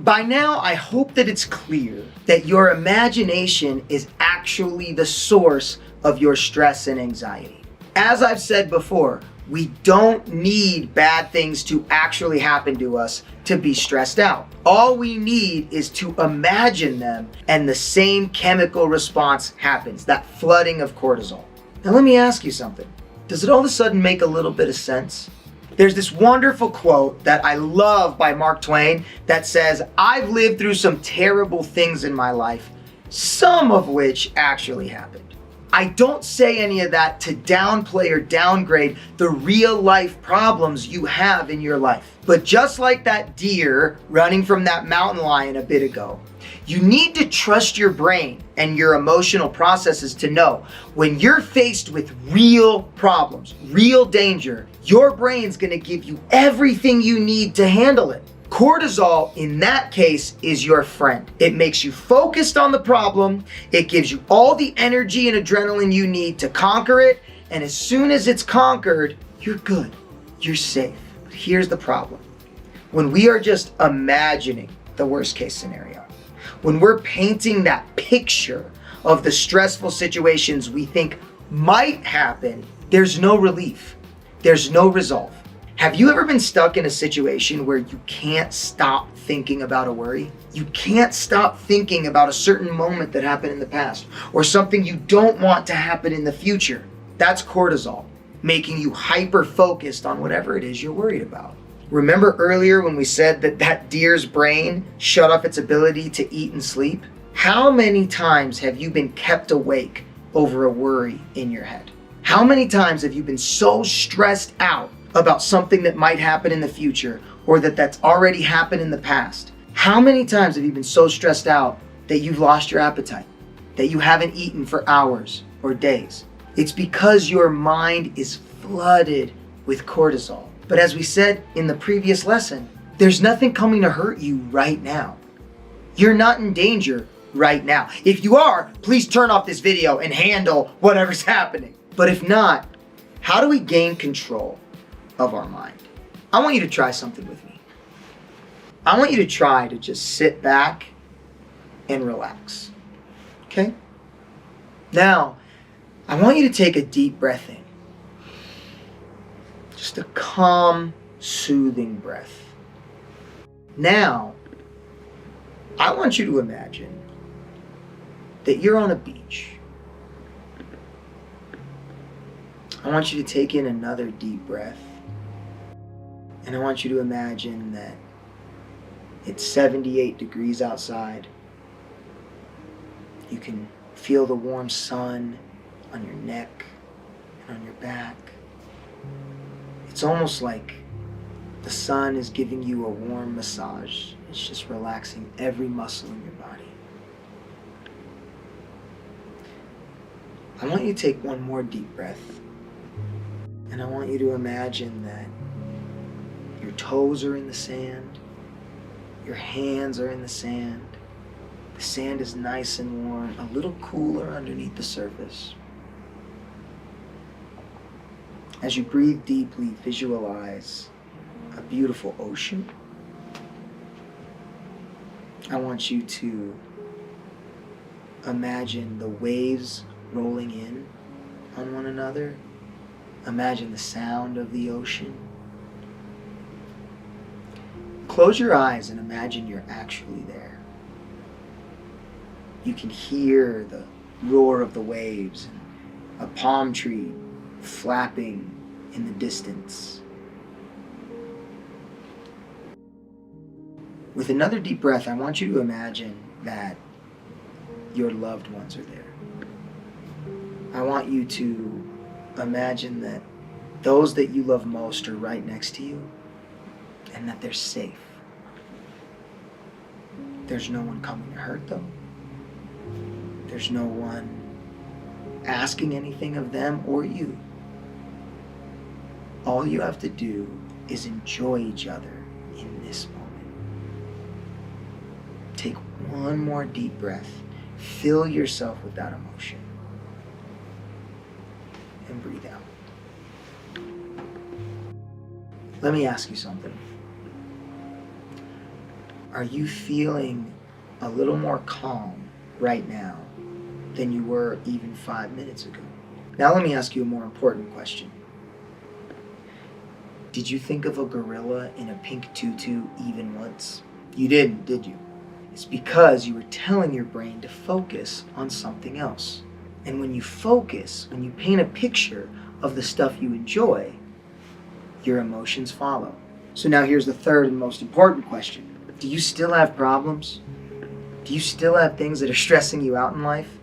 By now, I hope that it's clear that your imagination is actually the source of your stress and anxiety. As I've said before, we don't need bad things to actually happen to us to be stressed out. All we need is to imagine them, and the same chemical response happens, that flooding of cortisol. Now let me ask you something. Does it all of a sudden make a little bit of sense? There's this wonderful quote that I love by Mark Twain that says, "I've lived through some terrible things in my life, some of which actually happened." I don't say any of that to downplay or downgrade the real life problems you have in your life. But just like that deer running from that mountain lion a bit ago, you need to trust your brain and your emotional processes to know when you're faced with real problems, real danger, your brain's gonna give you everything you need to handle it. Cortisol, in that case, is your friend. It makes you focused on the problem, it gives you all the energy and adrenaline you need to conquer it, and as soon as it's conquered, you're good, you're safe. But here's the problem. When we are just imagining the worst case scenario, when we're painting that picture of the stressful situations we think might happen, there's no relief, there's no resolve. Have you ever been stuck in a situation where you can't stop thinking about a worry? You can't stop thinking about a certain moment that happened in the past or something you don't want to happen in the future. That's cortisol, making you hyper-focused on whatever it is you're worried about. Remember earlier when we said that deer's brain shut off its ability to eat and sleep? How many times have you been kept awake over a worry in your head? How many times have you been so stressed out about something that might happen in the future or that's already happened in the past? How many times have you been so stressed out that you've lost your appetite, that you haven't eaten for hours or days? It's because your mind is flooded with cortisol. But as we said in the previous lesson, there's nothing coming to hurt you right now. You're not in danger right now. If you are, please turn off this video and handle whatever's happening. But if not, how do we gain control of our mind? I want you to try something with me. I want you to try to just sit back and relax. Okay? Now, I want you to take a deep breath in. Just a calm, soothing breath. Now, I want you to imagine that you're on a beach. I want you to take in another deep breath. And I want you to imagine that it's 78 degrees outside. You can feel the warm sun on your neck and on your back. It's almost like the sun is giving you a warm massage. It's just relaxing every muscle in your body. I want you to take one more deep breath. And I want you to imagine that your toes are in the sand, your hands are in the sand is nice and warm, a little cooler underneath the surface. As you breathe deeply, visualize a beautiful ocean. I want you to imagine the waves rolling in on one another. Imagine the sound of the ocean. Close your eyes and imagine you're actually there. You can hear the roar of the waves and a palm tree flapping in the distance. With another deep breath, I want you to imagine that your loved ones are there. I want you to imagine that those that you love most are right next to you and that they're safe. There's no one coming to hurt them. There's no one asking anything of them or you. All you have to do is enjoy each other in this moment. Take one more deep breath. Fill yourself with that emotion. And breathe out. Let me ask you something. are you feeling a little more calm right now than you were even 5 minutes ago? Now let me ask you a more important question. Did you think of a gorilla in a pink tutu even once? You didn't, did you? It's because you were telling your brain to focus on something else. And when you focus, when you paint a picture of the stuff you enjoy, your emotions follow. So now here's the third and most important question. Do you still have problems? Do you still have things that are stressing you out in life?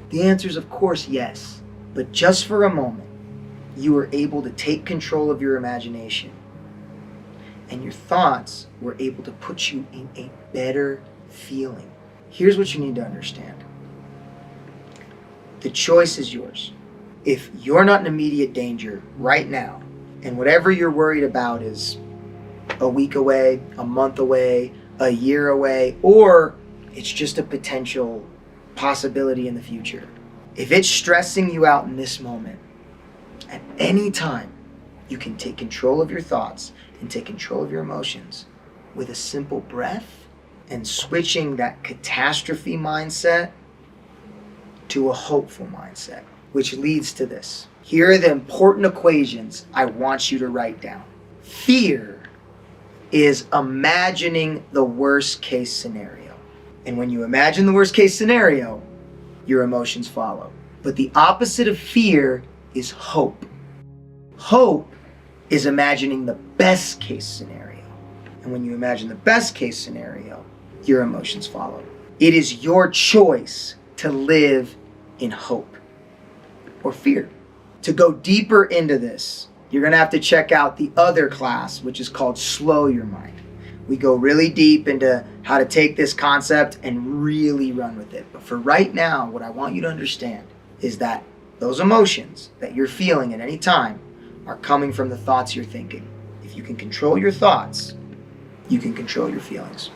The answer is, of course, yes. But just for a moment, you were able to take control of your imagination, and your thoughts were able to put you in a better feeling. Here's what you need to understand. The choice is yours. If you're not in immediate danger right now, and whatever you're worried about is a week away, a month away, a year away, or it's just a potential possibility in the future. If it's stressing you out in this moment, at any time, you can take control of your thoughts and take control of your emotions with a simple breath and switching that catastrophe mindset to a hopeful mindset, which leads to this. Here are the important equations I want you to write down. Fear is imagining the worst case scenario. And when you imagine the worst case scenario, your emotions follow. But the opposite of fear is hope. Hope is imagining the best case scenario. And when you imagine the best case scenario, your emotions follow. It is your choice to live in hope or fear. To go deeper into this, you're going to have to check out the other class, which is called Slow Your Mind. We go really deep into how to take this concept and really run with it. But for right now, what I want you to understand is that those emotions that you're feeling at any time are coming from the thoughts you're thinking. If you can control your thoughts, you can control your feelings.